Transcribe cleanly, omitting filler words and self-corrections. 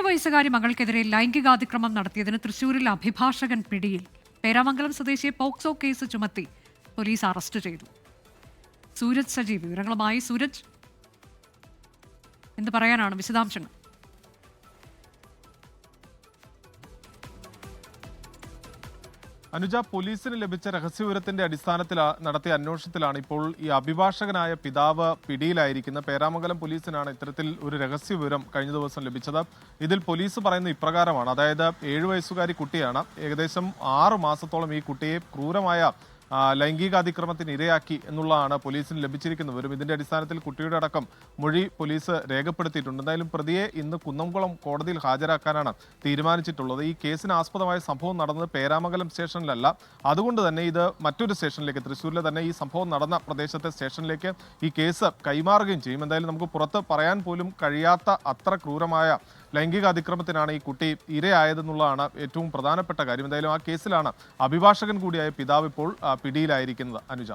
വയസ്സുകാരി മകൾക്കെതിരെ ലൈംഗികാതിക്രമം നടത്തിയതിന് തൃശൂരിൽ അഭിഭാഷകൻ പിടിയിൽ. പേരാമംഗലം സ്വദേശിയെ പോക്സോ കേസ് ചുമത്തി പോലീസ് അറസ്റ്റ് ചെയ്തു. സൂരജ് സജീവ് വിവരങ്ങളുമായി. സൂരജ്, എന്ത് പറയാനാണ്, വിശദാംശങ്ങൾ? അനുജ, പോലീസിന് ലഭിച്ച രഹസ്യവിവരത്തിന്റെ അടിസ്ഥാനത്തിൽ നടത്തിയ അന്വേഷണത്തിലാണ് ഇപ്പോൾ ഈ അഭിഭാഷകനായ പിതാവ് പിടിയിലായിരിക്കുന്നത്. പേരാമംഗലം പോലീസിനാണ് ഇത്തരത്തിൽ ഒരു രഹസ്യവിവരം കഴിഞ്ഞ ദിവസം ലഭിച്ചത്. ഇതിൽ പോലീസ് പറയുന്നത് ഇപ്രകാരമാണ്. അതായത് 7 വയസ്സുകാരി കുട്ടിയാണ്. ഏകദേശം 6 മാസത്തോളം ഈ കുട്ടിയെ ക്രൂരമായ ലൈംഗികാതിക്രമത്തിന് ഇരയാക്കി എന്നുള്ളതാണ് പോലീസിന് ലഭിച്ചിരിക്കുന്ന വിവരം. ഇതിന്റെ അടിസ്ഥാനത്തിൽ കുട്ടിയുടെ അടക്കം മൊഴി പോലീസ് രേഖപ്പെടുത്തിയിട്ടുണ്ട്. എന്തായാലും പ്രതിയെ ഇന്ന് കുന്നംകുളം കോടതിയിൽ ഹാജരാക്കാനാണ് തീരുമാനിച്ചിട്ടുള്ളത്. ഈ കേസിന് ആസ്പദമായ സംഭവം നടന്നത് പേരാമംഗലം സ്റ്റേഷനിലല്ല. അതുകൊണ്ട് തന്നെ ഇത് മറ്റൊരു സ്റ്റേഷനിലേക്ക്, തൃശ്ശൂരിലെ തന്നെ ഈ സംഭവം നടന്ന പ്രദേശത്തെ സ്റ്റേഷനിലേക്ക് ഈ കേസ് കൈമാറുകയും ചെയ്യും. എന്തായാലും നമുക്ക് പുറത്ത് പറയാൻ പോലും കഴിയാത്ത അത്ര ക്രൂരമായ ലൈംഗിക അതിക്രമത്തിനാണ് ഈ കുട്ടി ഇരയായതെന്നുള്ളതാണ് ഏറ്റവും പ്രധാനപ്പെട്ട കാര്യം. എന്തായാലും ആ കേസിലാണ് അഭിഭാഷകൻ കൂടിയായ പിതാവ് ഇപ്പോൾ പിടിയിലായിരിക്കുന്നത്. അനുജ.